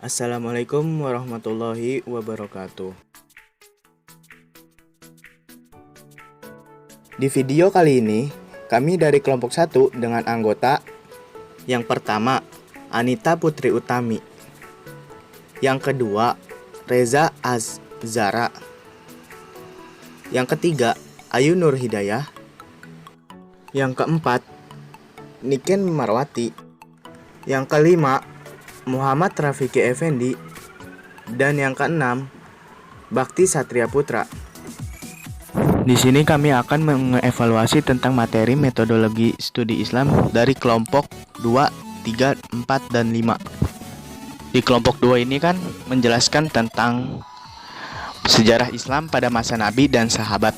Assalamualaikum warahmatullahi wabarakatuh. Di video kali ini, kami dari kelompok 1 dengan anggota yang pertama, Anita Putri Utami. Yang kedua, Reza Azhara. Yang ketiga, Ayu Nur Hidayah. Yang keempat, Niken Marwati. Yang kelima, Muhammad Rafiki Effendi. Dan yang keenam, Bakti Satria Putra. Di sini kami akan mengevaluasi tentang materi metodologi studi Islam dari kelompok 2, 3, 4, dan 5. Di kelompok 2 ini kan menjelaskan tentang sejarah Islam pada masa Nabi dan sahabat.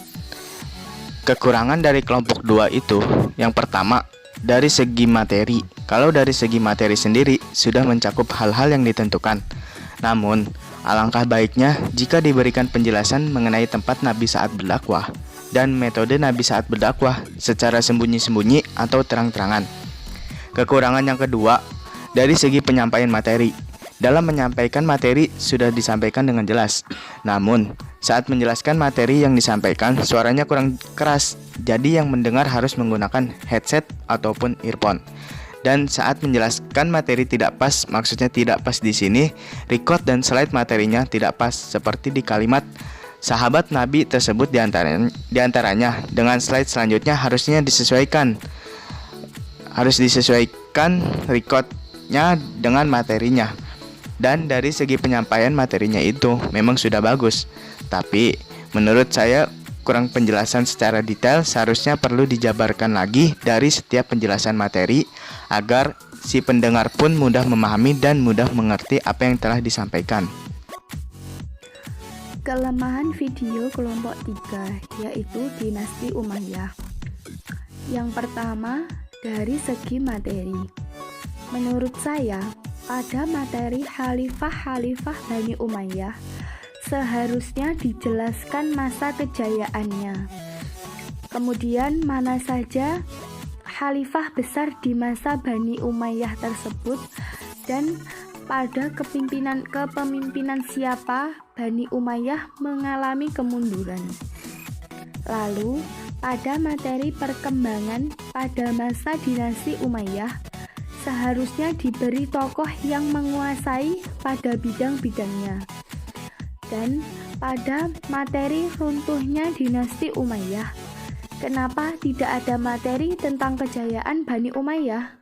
Kekurangan dari kelompok 2 itu, yang pertama, dari segi materi. Kalau dari segi materi sendiri sudah mencakup hal-hal yang ditentukan. Namun, alangkah baiknya jika diberikan penjelasan mengenai tempat Nabi saat berdakwah dan metode Nabi saat berdakwah secara sembunyi-sembunyi atau terang-terangan. Kekurangan yang kedua, dari segi penyampaian materi. Dalam menyampaikan materi sudah disampaikan dengan jelas. Namun, saat menjelaskan materi yang disampaikan, suaranya kurang keras. Jadi yang mendengar harus menggunakan headset ataupun earphone. Dan saat menjelaskan materi tidak pas, maksudnya tidak pas di sini, record dan slide materinya tidak pas seperti di kalimat sahabat Nabi tersebut diantaranya dengan slide selanjutnya harusnya disesuaikan. Harus disesuaikan recordnya dengan materinya. Dan dari segi penyampaian materinya itu memang sudah bagus. Tapi menurut saya kurang penjelasan secara detail, seharusnya perlu dijabarkan lagi dari setiap penjelasan materi agar si pendengar pun mudah memahami dan mudah mengerti apa yang telah disampaikan. Kelemahan video kelompok 3 yaitu dinasti Umayyah. Yang pertama, dari segi materi. Menurut saya, pada materi Khalifah Bani Umayyah seharusnya dijelaskan masa kejayaannya. Kemudian mana saja khalifah besar di masa Bani Umayyah tersebut dan pada kepemimpinan siapa Bani Umayyah mengalami kemunduran. Lalu pada materi perkembangan pada masa dinasti Umayyah seharusnya diberi tokoh yang menguasai pada bidang-bidangnya. Dan pada materi runtuhnya dinasti Umayyah, kenapa tidak ada materi tentang kejayaan Bani Umayyah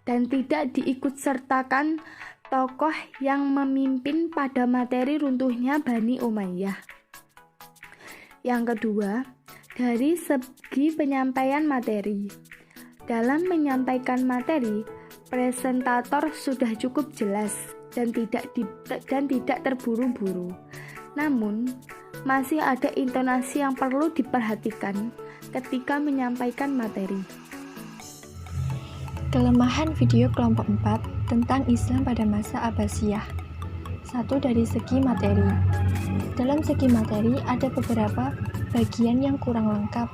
dan tidak diikutsertakan tokoh yang memimpin pada materi runtuhnya Bani Umayyah? Yang kedua, dari segi penyampaian materi. Dalam menyampaikan materi, presentator sudah cukup jelas dan tidak terburu-buru. Namun, masih ada intonasi yang perlu diperhatikan ketika menyampaikan materi. Kelemahan video kelompok 4 tentang Islam pada masa Abbasiyah. 1. Dari segi materi. Dalam segi materi ada beberapa bagian yang kurang lengkap,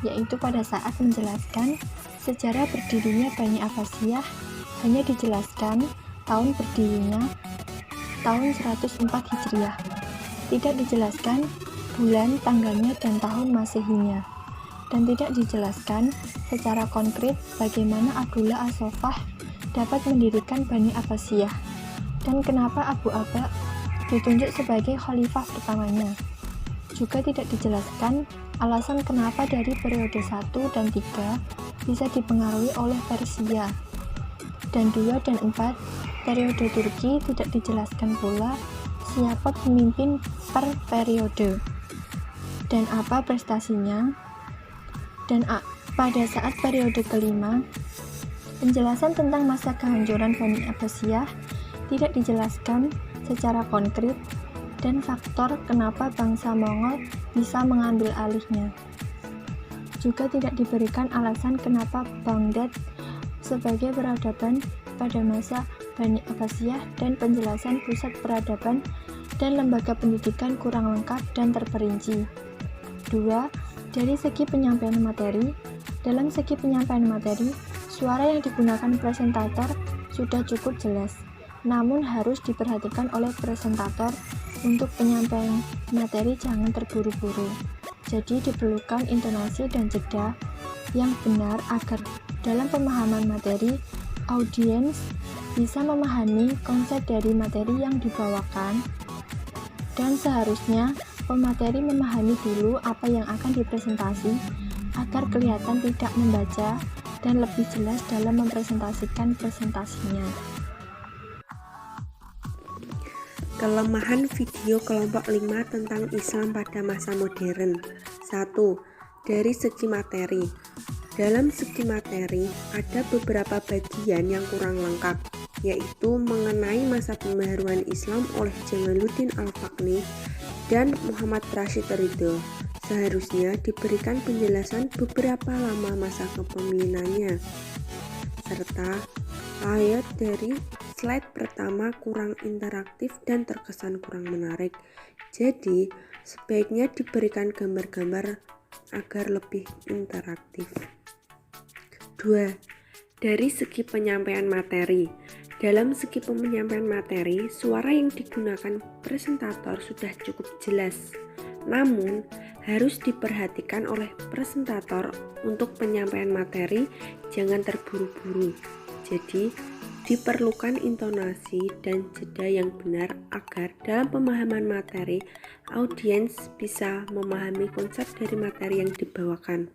yaitu pada saat menjelaskan sejarah berdirinya Bani Abbasiyah hanya dijelaskan tahun berdirinya tahun 104 Hijriah. Tidak dijelaskan bulan, tanggalnya, dan tahun Masehinya. Dan tidak dijelaskan secara konkret bagaimana Abdullah As-Soffah dapat mendirikan Bani Abbasiyah dan kenapa Abu Abba ditunjuk sebagai khalifah pertamanya. Juga tidak dijelaskan alasan kenapa dari periode 1 dan 3 bisa dipengaruhi oleh Persia. Dan 2 dan 4 periode Turki tidak dijelaskan pula siapa pemimpin per periode dan apa prestasinya. Dan pada saat periode kelima, penjelasan tentang masa kehancuran Bani Abbasiyah tidak dijelaskan secara konkret dan faktor kenapa bangsa Mongol bisa mengambil alihnya. Juga tidak diberikan alasan kenapa Baghdad sebagai peradaban pada masa Bani Abbasiyah dan penjelasan pusat peradaban dan lembaga pendidikan kurang lengkap dan terperinci. 2. Dari segi penyampaian materi, dalam segi penyampaian materi, suara yang digunakan presentator sudah cukup jelas namun harus diperhatikan oleh presentator untuk penyampaian materi jangan terburu-buru. Jadi diperlukan intonasi dan jeda yang benar agar dalam pemahaman materi, audiens bisa memahami konsep dari materi yang dibawakan, dan seharusnya pemateri memahami dulu apa yang akan dipresentasi agar kelihatan tidak membaca dan lebih jelas dalam mempresentasikan presentasinya. Kelemahan video kelompok 5 tentang Islam pada masa modern. 1. Dari segi materi. Dalam segi materi, ada beberapa bagian yang kurang lengkap, yaitu mengenai masa pembaharuan Islam oleh Jamaluddin Al-Faqih dan Muhammad Rashid Ridho. Seharusnya diberikan penjelasan beberapa lama masa kepemimpinannya, serta layout dari slide pertama kurang interaktif dan terkesan kurang menarik. Jadi, sebaiknya diberikan gambar-gambar agar lebih interaktif. 2. Dari segi penyampaian materi. Dalam segi penyampaian materi, suara yang digunakan presentator sudah cukup jelas. Namun, harus diperhatikan oleh presentator untuk penyampaian materi jangan terburu-buru. Jadi, diperlukan intonasi dan jeda yang benar agar dalam pemahaman materi, audiens bisa memahami konsep dari materi yang dibawakan.